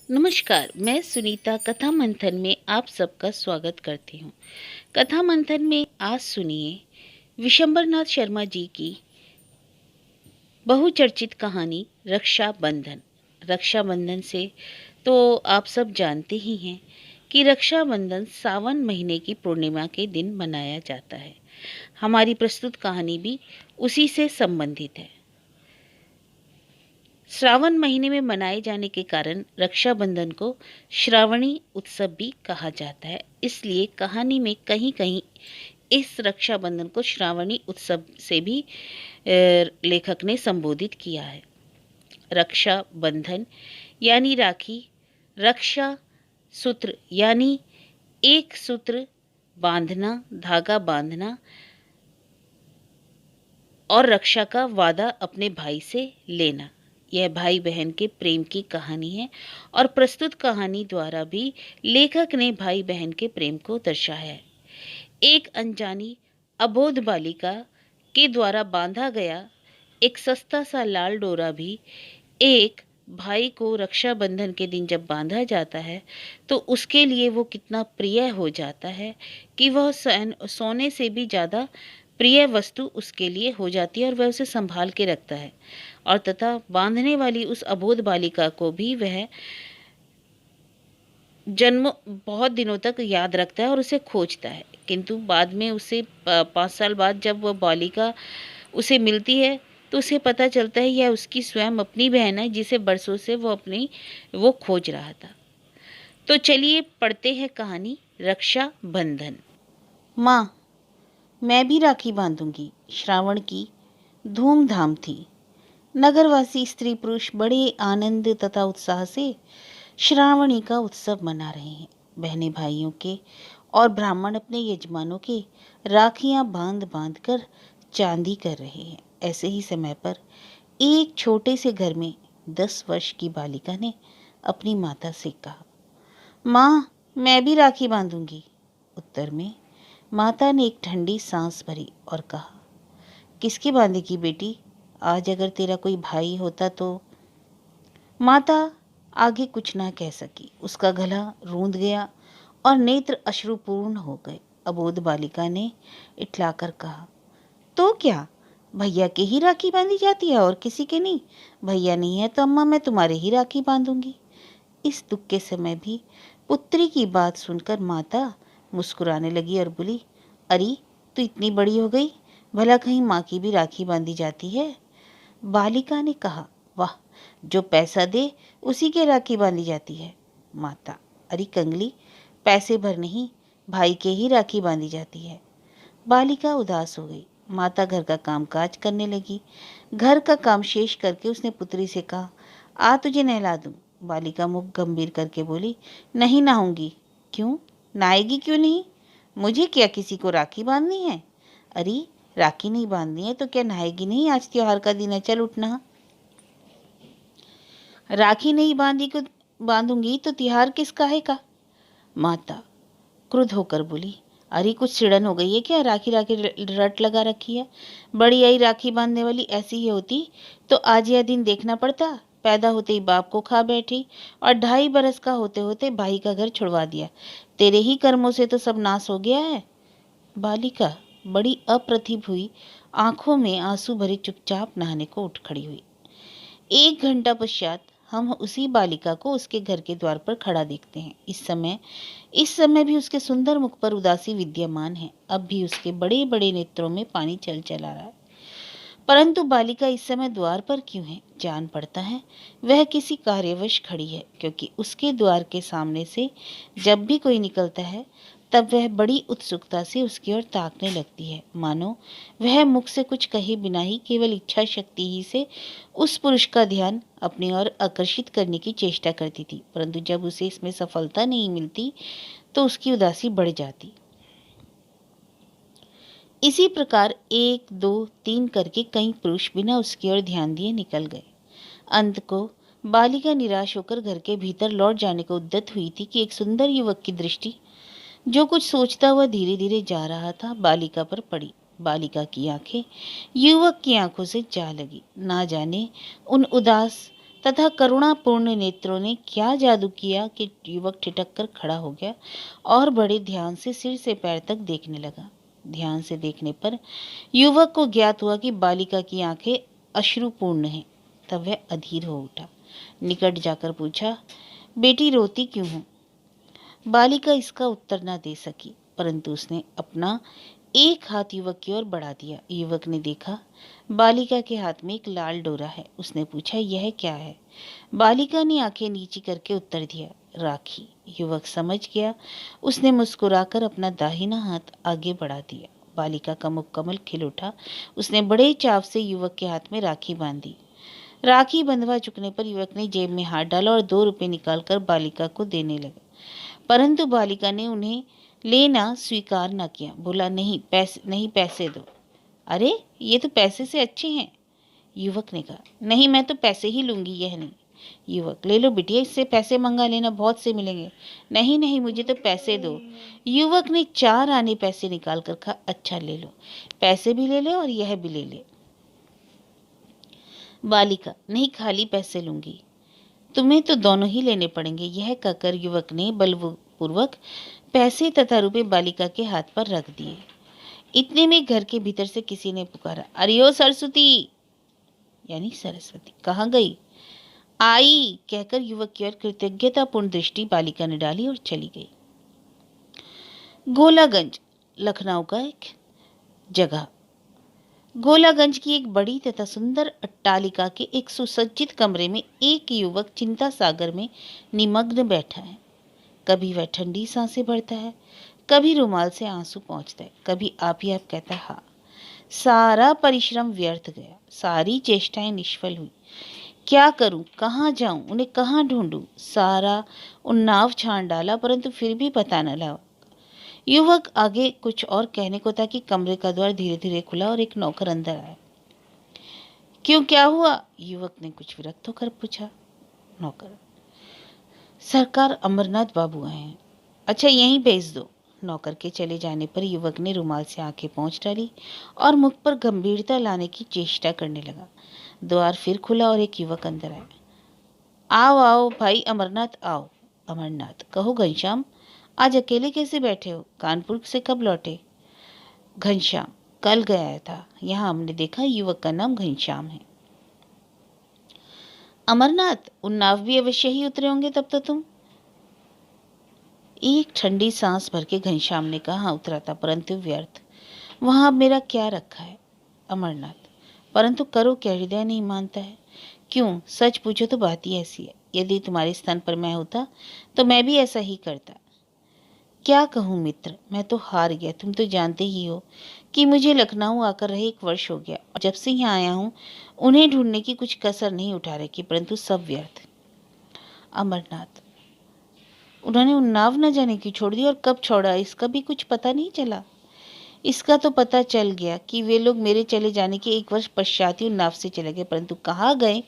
नमस्कार, मैं सुनीता कथा मंथन में आप सबका स्वागत करती हूँ। कथा मंथन में आज सुनिए विशंबरनाथ शर्मा जी की बहुचर्चित कहानी रक्षाबंधन। रक्षाबंधन से तो आप सब जानते ही हैं कि रक्षाबंधन सावन महीने की पूर्णिमा के दिन मनाया जाता है। हमारी प्रस्तुत कहानी भी उसी से संबंधित है। श्रावण महीने में मनाए जाने के कारण रक्षाबंधन को श्रावणी उत्सव भी कहा जाता है। इसलिए कहानी में कहीं कहीं इस रक्षाबंधन को श्रावणी उत्सव से भी लेखक ने संबोधित किया है। रक्षाबंधन यानी राखी, रक्षा सूत्र यानी एक सूत्र बांधना, धागा बांधना और रक्षा का वादा अपने भाई से लेना। यह भाई बहन के प्रेम की कहानी है और प्रस्तुत कहानी द्वारा भी लेखक ने भाई बहन के प्रेम को दर्शाया है। एक अनजानी अबोध बालिका के द्वारा बांधा गया एक सस्ता सा लाल डोरा भी एक भाई को रक्षाबंधन के दिन जब बांधा जाता है तो उसके लिए वो कितना प्रिय हो जाता है कि वह सोने से भी ज़्यादा प्रिय वस्तु उसके लिए हो जाती है और वह उसे संभाल के रखता है। और तथा बांधने वाली उस अबोध बालिका को भी वह जन्म बहुत दिनों तक याद रखता है और उसे खोजता है, किंतु बाद में उसे 5 साल बाद जब वह बालिका उसे मिलती है तो उसे पता चलता है यह उसकी स्वयं अपनी बहन है जिसे बरसों से वो खोज रहा था। तो चलिए पढ़ते हैं कहानी रक्षा बंधन। माँ, मैं भी राखी बांधूंगी। श्रावण की धूमधाम थी। नगरवासी स्त्री पुरुष बड़े आनंद तथा उत्साह से श्रावणी का उत्सव मना रहे हैं। बहने भाइयों के और ब्राह्मण अपने यजमानों के राखियां बांध बांध कर चांदी कर रहे हैं। ऐसे ही समय पर एक छोटे से घर में 10 वर्ष की बालिका ने अपनी माता से कहा, माँ, मैं भी राखी बांधूंगी। उत्तर में माता ने एक ठंडी सांस भरी और कहा, किसकी बांधेगी बेटी? आज अगर तेरा कोई भाई होता तो। माता आगे कुछ ना कह सकी। उसका गला रूंध गया और नेत्र अश्रुपूर्ण हो गए। अबोध बालिका ने इठलाकर कहा, तो क्या भैया के ही राखी बांधी जाती है और किसी के नहीं? भैया नहीं है तो अम्मा मैं तुम्हारे ही राखी बांधूंगी। इस दुख के समय भी पुत्री की बात सुनकर माता मुस्कुराने लगी और बोली, अरे तू इतनी बड़ी हो गई, भला कहीं माँ की भी राखी बांधी जाती है? बालिका ने कहा, वाह, जो पैसा दे उसी के राखी बांधी जाती है। माता, अरे कंगली, पैसे भर नहीं, भाई के ही राखी बांधी जाती है। बालिका उदास हो गई। माता घर का काम काज करने लगी। घर का काम शेष करके उसने पुत्री से कहा, आ तुझे नहला दूं। बालिका मुख गंभीर करके बोली, नहीं नहाऊंगी। क्यों? नहाएगी क्यों नहीं? मुझे क्या किसी को राखी बांधनी है? अरे राखी नहीं बांधनी है तो क्या नहाएगी नहीं? आज त्योहार का दिन है, चल उठना। राखी नहीं बांधूंगी तो त्योहार किसका है का? माता क्रुद्ध होकर बोली, अरे कुछ सिड़न हो गई है क्या? राखी राखी रट लगा रखी है। बड़ी आई राखी बांधने वाली ऐसी ही होती तो आज यह दिन देखना पड़ता। पैदा होते ही बाप को खा बैठी और 2.5 बरस का होते होते भाई का घर छुड़वा दिया। तेरे ही कर्मों से तो सब नाश हो गया है। बालिका बड़ी अप्रतिभ हुई, आंखों में आंसू भरी चुपचाप नहाने को उठ खड़ी हुई। 1 घंटा पश्चात हम उसी बालिका को उसके घर के द्वार पर खड़ा देखते हैं। इस समय भी उसके सुंदर मुख पर उदासी विद्यमान है। अब भी उसके बड़े बड़े नेत्रों में पानी चल चला रहा है। परंतु बालिका इस समय द्वार पर क्यों है? जान पड़ता है वह किसी कार्यवश खड़ी है, क्योंकि उसके द्वार के सामने से जब भी कोई निकलता है तब वह बड़ी उत्सुकता से उसकी ओर ताकने लगती है, मानो वह मुख से कुछ कहे बिना ही केवल इच्छा शक्ति ही से उस पुरुष का ध्यान अपनी ओर आकर्षित करने की चेष्टा करती थी। परंतु जब उसे इसमें सफलता नहीं मिलती तो उसकी उदासी बढ़ जाती। इसी प्रकार 1, 2, 3 करके कई पुरुष बिना उसकी ओर ध्यान दिए निकल गए। अंत को बालिका निराश होकर घर के भीतर लौट जाने को उद्यत हुई थी कि एक सुंदर युवक की दृष्टि, जो कुछ सोचता हुआ धीरे धीरे जा रहा था, बालिका पर पड़ी। बालिका की आंखें युवक की आंखों से जा लगी। ना जाने उन उदास तथा करुणापूर्ण नेत्रों ने क्या जादू किया कि युवक ठिठक कर खड़ा हो गया और बड़े ध्यान से सिर से पैर तक देखने लगा। ध्यान से देखने पर युवक को ज्ञात हुआ कि बालिका की आंखें अश्रुपूर्ण हैं। तब वह अधीर हो उठा, निकट जाकर पूछा, बेटी रोती क्यों हो? बालिका इसका उत्तर न दे सकी, परंतु उसने अपना एक हाथ युवक की ओर बढ़ा दिया। युवक ने देखा बालिका के हाथ में एक लाल डोरा है। उसने पूछा, यह क्या है? बालिका ने आंखें नीची करके उत्तर दिया, राखी। युवक समझ गया। उसने मुस्कुराकर अपना दाहिना हाथ आगे बढ़ा दिया। बालिका का मुख कमल खिल उठा। उसने बड़े चाव से युवक के हाथ में राखी बांधी। राखी बंधवा चुकने पर युवक ने जेब में हाथ डाला और 2 रुपए निकालकर बालिका को देने लगा, परंतु बालिका ने उन्हें लेना स्वीकार न किया। बोला, नहीं पैसे दो। अरे, ये तो पैसे से अच्छे हैं। युवक ने कहा, नहीं, मैं तो पैसे ही लूंगी, यह नहीं। युवक, ले लो बिटिया, इससे पैसे मंगा लेना, बहुत से मिलेंगे। नहीं नहीं, मुझे तो पैसे दो। युवक ने 4 आने पैसे निकाल कर कहा, अच्छा ले लो, पैसे भी ले ले और यह भी ले ले। बालिका, नहीं, खाली पैसे लूंगी। तुम्हें तो दोनों ही लेने पड़ेंगे। यह कहकर युवक ने बलपूर्वक पैसे तथा रुपए बालिका के हाथ पर रख दिए। इतने में घर के भीतर से किसी ने पुकारा, अरे ओ सरस्वती, यानी सरस्वती, कहाँ गई? आई, कहकर युवक की ओर कृतज्ञतापूर्ण दृष्टि बालिका ने डाली और चली गई। गोलागंज, लखनऊ का एक जगह। गोलागंज की एक बड़ी तथा सुंदर अट्टालिका के एक सुसज्जित कमरे में एक युवक चिंता सागर में निमग्न बैठा है। कभी वह ठंडी सांसें भरता है, कभी रुमाल से आंसू पोंछता है, कभी आप ही आप कहता है, हाँ। सारा परिश्रम व्यर्थ गया, सारी चेष्टाएं निष्फल हुई। क्या करूं, कहाँ जाऊं, उन्हें कहाँ ढूंढूं? सारा उन्नाव छान डाला, परंतु फिर भी पता न लगा। युवक आगे कुछ और कहने को था कि कमरे का द्वार धीरे धीरे खुला और एक नौकर अंदर आया। क्यों, क्या हुआ? युवक ने कुछ विरक्त होकर पूछा। नौकर, सरकार अमरनाथ बाबू आए हैं। अच्छा, यहीं भेज दो। नौकर के चले जाने पर युवक ने रुमाल से आंखें पोंछ डाली और मुख पर गंभीरता लाने की चेष्टा करने लगा। द्वार फिर खुला और एक युवक अंदर आया। आओ आओ भाई अमरनाथ, आओ। अमरनाथ, कहो घनश्याम, आज अकेले कैसे बैठे हो? कानपुर से कब लौटे? घनश्याम, कल गया था, यहाँ हमने देखा युवक का नाम घनश्याम है। अमरनाथ, उन्नाव भी अवश्य ही उतरे होंगे तब तो तुम? एक ठंडी सांस भर के घनश्याम ने कहा, हाँ उतरा था, परंतु व्यर्थ। वहां अब मेरा क्या रखा है? अमरनाथ, परंतु करो क्या, हृदय नहीं मानता है। क्यों, सच पूछो तो बात ही ऐसी है। यदि तुम्हारे स्थान पर मैं होता तो मैं भी ऐसा ही करता। क्या कहूँ मित्र, मैं तो हार गया। तुम तो जानते ही हो कि मुझे लखनऊ आकर रहे 1 वर्ष हो गया और जब से यहाँ आया हूँ उन्हें ढूंढने की कुछ कसर नहीं उठा रखी, परंतु सब व्यर्थ। अमरनाथ, उन्होंने उन्नाव न जाने क्यों छोड़ दी और कब छोड़ा, इसका भी कुछ पता नहीं चला? इसका तो पता चल गया कि वे लोग मेरे चले जाने के 1 वर्ष पश्चात ही उन्नाव से चले गए, परंतु कहाँ गए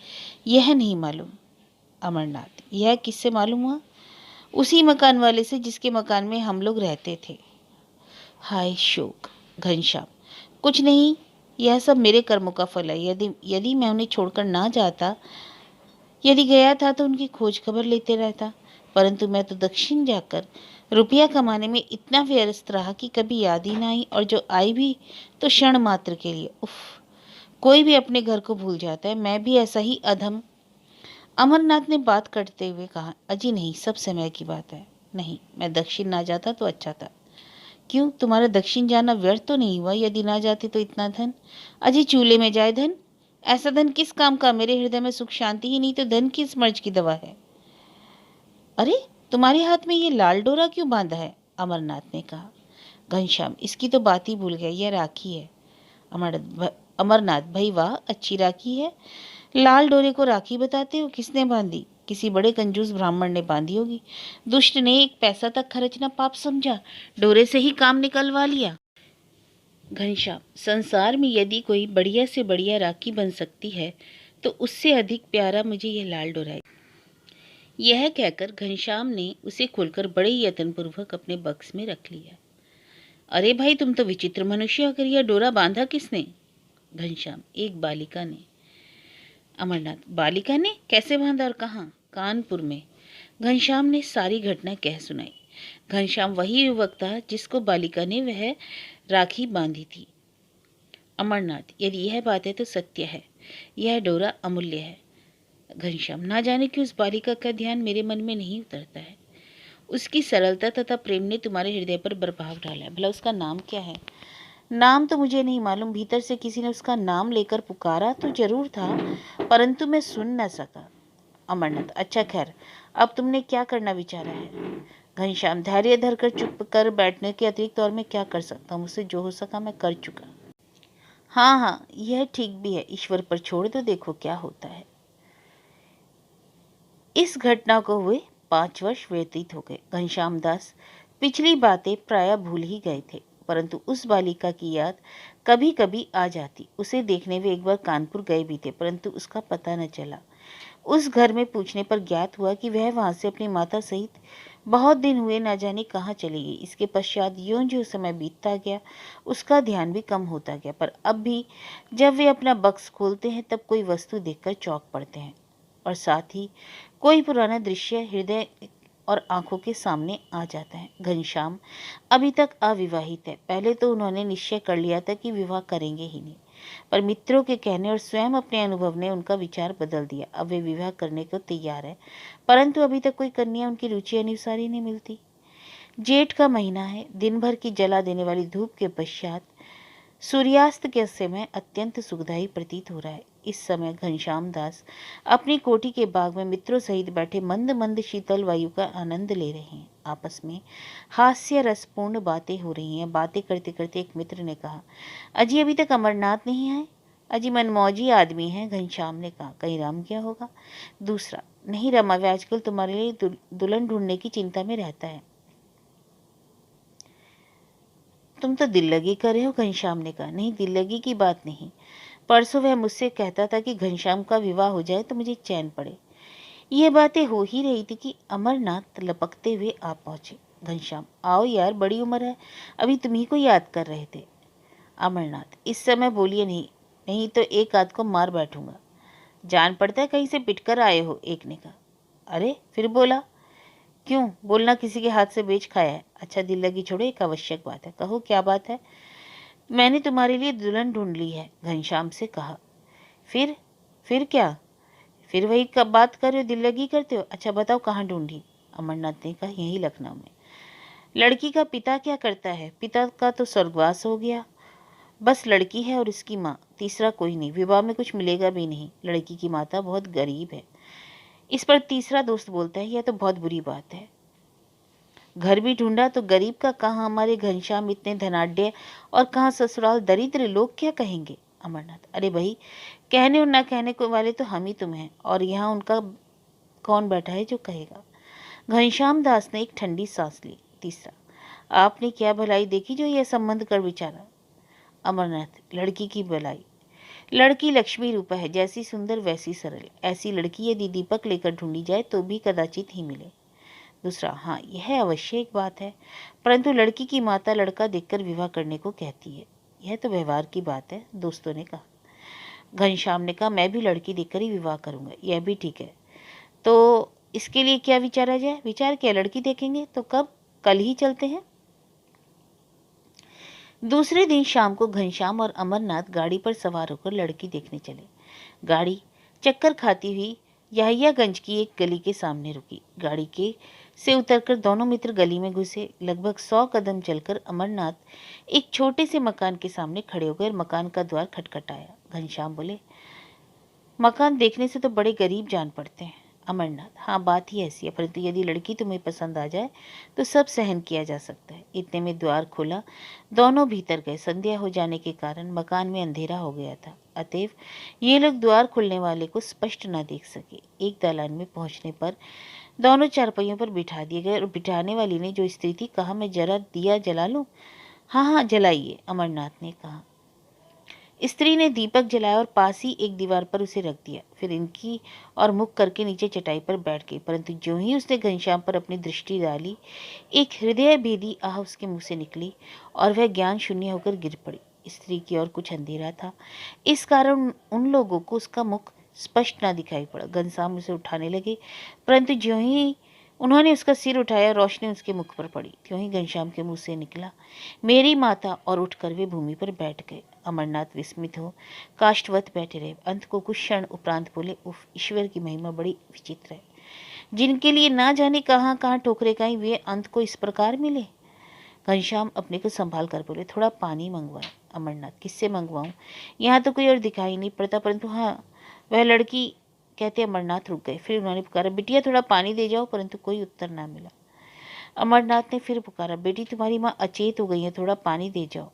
यह नहीं मालूम। अमरनाथ, यह किससे मालूम हुआ? उसी मकान वाले से जिसके मकान में हम लोग रहते थे। हाय शोक। घनश्याम, कुछ नहीं, यह सब मेरे कर्मों का फल है। यदि मैं उन्हें छोड़कर ना जाता, यदि गया था तो उनकी खोज खबर लेते रहता, परंतु मैं तो दक्षिण जाकर रुपया कमाने में इतना व्यस्त रहा कि कभी याद ही ना आई, और जो आई भी तो क्षण मात्र के लिए। उफ, कोई भी अपने घर को भूल जाता है, मैं भी ऐसा ही अधम। अमरनाथ ने बात करते हुए कहा, अजी नहीं, सब समय की बात है। नहीं, मैं दक्षिण ना जाता तो अच्छा था। क्यों, तुम्हारा दक्षिण जाना व्यर्थ तो नहीं हुआ? यदि ना जाते तो इतना धन अजी चूल्हे में जाए धन। ऐसा धन किस काम का? मेरे हृदय में सुख शांति ही नहीं तो धन किस मर्ज की दवा है? अरे, तुम्हारे हाथ में ये लाल डोरा क्यों बांधा है? अमरनाथ ने कहा। घनश्याम, इसकी तो बात ही भूल गया, यह राखी है। अमरनाथ, भाई वाह, अच्छी राखी है। लाल डोरे को राखी बताते हो? किसने बांधी? किसी बड़े कंजूस ब्राह्मण ने बांधी होगी। दुष्ट ने 1 पैसा तक खर्चना पाप समझा, डोरे से ही काम निकलवा लिया। घनश्याम, संसार में यदि कोई बढ़िया से बढ़िया राखी बन सकती है तो उससे अधिक प्यारा मुझे यह लाल डोरा है। यह कहकर घनश्याम ने उसे खोलकर बड़े यत्नपूर्वक अपने बक्स में रख लिया। अरे भाई, तुम तो विचित्र मनुष्य हो, आखिर यह डोरा बांधा किसने? घनश्याम, एक बालिका ने। अमरनाथ, बालिका ने कैसे बांधा और कहाँ? कानपुर में। घनश्याम ने सारी घटना कह सुनाई। घनश्याम वही युवक था जिसको बालिका ने वह राखी बांधी थी। अमरनाथ, यदि यह बात है तो सत्य है, यह डोरा अमूल्य है। घनश्याम, ना जाने कि उस बालिका का ध्यान मेरे मन में नहीं उतरता है। उसकी सरलता तथा प्रेम ने तुम्हारे हृदय पर प्रभाव डाला है। भला उसका नाम क्या है? नाम तो मुझे नहीं मालूम। भीतर से किसी ने उसका नाम लेकर पुकारा तो जरूर था, परंतु मैं सुन न सका। अमरनाथ, अच्छा खैर, अब तुमने क्या करना विचारा है? घनश्याम, धैर्य धरकर चुप कर बैठने के अतिरिक्त और मैं क्या कर सकता हूँ? मुझसे जो हो सका मैं कर चुका। हाँ हाँ, यह ठीक भी है, ईश्वर पर छोड़ दो, देखो क्या होता है। इस घटना को हुए 5 वर्ष व्यतीत हो गए। घनश्याम दास पिछली बातें प्राय भूल ही गए थे, परंतु उस बालिका की याद कभी कभी आ जाती। उसे देखने वे एक बार कानपुर गए भी थे, परंतु उसका पता न चला। उस घर में पूछने पर ज्ञात हुआ कि वह वहां से अपनी माता सहित बहुत दिन हुए न जाने कहाँ चली गई। इसके पश्चात यों जो समय बीतता गया, उसका ध्यान भी कम होता गया, पर अब भी जब वे अपना बक्स खोलते हैं तब कोई वस्तु देखकर चौंक पड़ते हैं, और साथ ही कोई पुराना दृश्य हृदय और आंखों के सामने आ जाता है। घनश्याम अभी तक अविवाहित है। पहले तो उन्होंने निश्चय कर लिया था कि विवाह करेंगे ही नहीं, पर मित्रों के कहने और स्वयं अपने अनुभव ने उनका विचार बदल दिया। अब वे विवाह करने को तैयार है, परंतु अभी तक कोई कन्या उनकी रुचि अनुसार ही नहीं मिलती। जेठ का महीना है। दिन भर की जला देने वाली धूप के पश्चात सूर्यास्त के समय अत्यंत सुखदायी प्रतीत हो रहा है। इस समय घनश्याम दास अपनी कोठी के बाग में मित्रों सहित बैठे मंद मंद शीतल वायु का आनंद ले रहे हैं। आपस में हास्य रसपूर्ण बातें हो रही हैं। बातें करते करते एक मित्र ने कहा, अजी अभी तक अमरनाथ नहीं आए? अजी मनमौजी आदमी है, घनश्याम ने कहा। कहीं रम गया होगा? दूसरा, नहीं रमा, वे आजकल तुम्हारे लिए दुल्हन ढूंढने की चिंता में रहता है। तुम तो दिल लगी कर रहे हो, घनश्याम ने कहा। नहीं, दिल लगी की बात नहीं, परसों वह मुझसे कहता था कि घनश्याम का विवाह हो जाए तो मुझे चैन पड़े। ये बातें हो ही रही थी कि अमरनाथ लपकते हुए आ पहुंचे। घनश्याम, आओ यार, बड़ी उम्र है, अभी तुम्ही को याद कर रहे थे। अमरनाथ, इस समय बोलिए नहीं, नहीं तो एक आध को मार बैठूंगा। जान पड़ता है कहीं से पिटकर आए हो, एक ने कहा। अरे फिर बोला, क्यों बोलना किसी के हाथ से बेच खाया है? अच्छा दिल लगी छोड़ो, एक आवश्यक बात है, कहो क्या बात है? मैंने तुम्हारे लिए दुल्हन ढूंढ ली है, घनश्याम से कहा। फिर क्या? फिर वही कब बात कर रहे हो, दिल लगी करते हो। अच्छा बताओ कहाँ ढूंढी? अमरनाथ ने कहा, यही लखनऊ में। लड़की का पिता क्या करता है? पिता का तो स्वर्गवास हो गया, बस लड़की है और इसकी माँ, तीसरा कोई नहीं। विवाह में कुछ मिलेगा भी नहीं, लड़की की माता बहुत गरीब है। इस पर तीसरा दोस्त बोलता है, यह तो बहुत बुरी बात है। घर भी ढूंढा तो गरीब का कहाँ, हमारे घनश्याम इतने धनाढ्य, और कहाँ ससुराल दरिद्र, लोग क्या कहेंगे? अमरनाथ, अरे भाई, कहने और ना कहने को वाले तो हम ही तुम हैं, और यहाँ उनका कौन बैठा है जो कहेगा? घनश्याम दास ने एक ठंडी सांस ली। तीसरा, आपने क्या भलाई देखी जो यह संबंध कर विचारा? अमरनाथ, लड़की की भलाई। लड़की लक्ष्मी रूपा है, जैसी सुंदर वैसी सरल। ऐसी लड़की यदि दीपक लेकर ढूंढी जाए तो भी कदाचित ही मिले। दूसरा, हाँ यह अवश्य एक बात है, परंतु लड़की की माता लड़का देखकर विवाह करने को कहती है। यह तो व्यवहार की बात है, दोस्तों ने कहा। घनश्याम ने कहा, मैं भी लड़की देखकर ही विवाह करूंगा। यह भी ठीक है, तो इसके लिए क्या विचारा जाए? विचार क्या, लड़की देखेंगे तो कब? कल ही चलते हैं। दूसरे दिन शाम को घनश्याम और अमरनाथ गाड़ी पर सवार होकर लड़की देखने चले। गाड़ी चक्कर खाती हुई यहियागंज की एक गली के सामने रुकी। गाड़ी के से उतरकर दोनों मित्र गली में घुसे। लगभग 100 कदम चलकर अमरनाथ एक छोटे से मकान के सामने खड़े हो गए। मकान का द्वार खटखटाया। घनश्याम बोले, मकान देखने से तो बड़े गरीब जान पड़ते हैं। अमरनाथ, हाँ बात ही ऐसी है, परंतु यदि लड़की तुम्हें पसंद आ जाए तो सब सहन किया जा सकता है। इतने में द्वार खुला, दोनों भीतर गए। संध्या हो जाने के कारण मकान में अंधेरा हो गया था, अतएव ये लोग द्वार खुलने वाले को स्पष्ट न देख सके। एक दालान में पहुंचने पर दोनों चारपहियों पर बिठा दिए गए, और बिठाने वाली ने जो स्त्री थी, कहा, मैं जरा दिया जला लूं? हाँ हाँ जलाइए, अमरनाथ ने कहा। स्त्री ने दीपक जलाया और पास ही एक दीवार पर उसे रख दिया। फिर इनकी और मुख करके नीचे चटाई पर बैठ गई, परंतु ज्यों ही उसने घनश्याम पर अपनी दृष्टि डाली, एक हृदय भेदी आह उसके मुंह से निकली और वह ज्ञान शून्य होकर गिर पड़ी। स्त्री की ओर कुछ अंधेरा था, इस कारण उन लोगों को उसका मुख स्पष्ट ना दिखाई पड़ा। घनश्याम उसे उठाने लगे, परंतु ज्यों ही उन्होंने उसका सिर उठाया, रोशनी उसके मुख पर पड़ी। त्यों ही घनश्याम के मुंह से निकला, मेरी माता, और उठकर वे भूमि पर बैठ गए। अमरनाथ विस्मित हो काष्ठवत बैठे रहे। अंत को कुछ क्षण उपरांत बोले, उफ, ईश्वर की महिमा बड़ी विचित्र है। जिनके लिए ना जाने कहाँ कहाँ ठोकरे खाई, वे अंत को इस प्रकार मिले। घनश्याम अपने को संभाल कर बोले, थोड़ा पानी मंगवाए। अमरनाथ, किससे मंगवाऊं? यहाँ तो कोई और दिखाई नहीं पड़ता, परंतु हाँ, वह लड़की। कहते अमरनाथ रुक गए। फिर उन्होंने पुकारा, बिटिया थोड़ा पानी दे जाओ, परंतु कोई उत्तर ना मिला। अमरनाथ ने फिर पुकारा, बेटी तुम्हारी माँ अचेत हो गई है, थोड़ा पानी दे जाओ।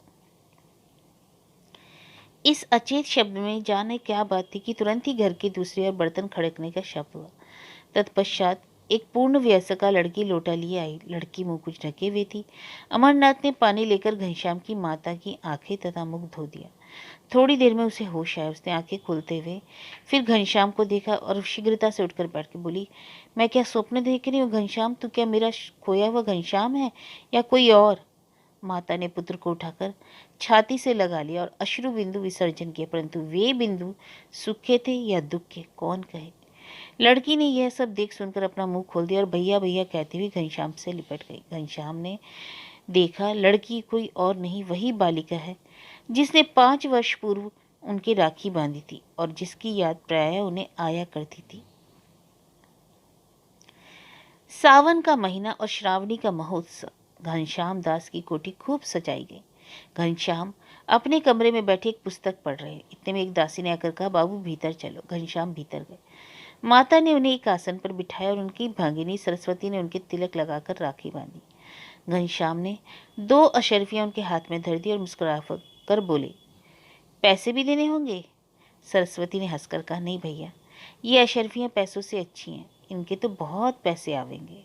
इस अचेत शब्द में जाने क्या बात थी कि तुरंत ही घर के दूसरी ओर बर्तन खड़कने का शब्द हुआ। तत्पश्चात एक पूर्ण वयस्का लड़की लोटा लिए आई। लड़की मुंह कुछ ढके हुए थी। अमरनाथ ने पानी लेकर घनश्याम की माता की आंखें तथा मुख धो दिया। थोड़ी देर में उसे होश आया। उसने आंखें खोलते हुए फिर घनश्याम को देखा और शीघ्रता से उठकर बैठ के बोली, मैं क्या स्वप्न देख रही हूँ घनश्याम? तू क्या मेरा खोया हुआ घनश्याम है या कोई और? माता ने पुत्र को उठाकर छाती से लगा लिया और अश्रु बिंदु विसर्जन किया, परंतु वे बिंदु सुख के थे या दुख के, कौन कहे। लड़की ने यह सब देख सुनकर अपना मुंह खोल दिया और भैया भैया कहती हुई घनश्याम से लिपट गई। घनश्याम ने देखा, लड़की कोई और नहीं, वही बालिका है जिसने 5 वर्ष पूर्व उनकी राखी बांधी थी और जिसकी याद प्रायः उन्हें आया करती थी। सावन का महीना और श्रावणी का महोत्सव। घनश्याम दास की कोठी खूब सजाई गई। घनश्याम अपने कमरे में बैठे एक पुस्तक पढ़ रहे। इतने में एक दासी ने आकर कहा, बाबू भीतर चलो। घनश्याम भीतर गए। माता ने उन्हें एक आसन पर बिठाया और उनकी भागिनी सरस्वती ने उनके तिलक लगाकर राखी बांधी। घनश्याम ने 2 अशर्फियां उनके हाथ में धर दी और मुस्कुरा कर बोले, पैसे भी देने होंगे? सरस्वती ने हंसकर कहा, नहीं भैया, ये अशर्फियां पैसों से अच्छी हैं, इनके तो बहुत पैसे आवेंगे।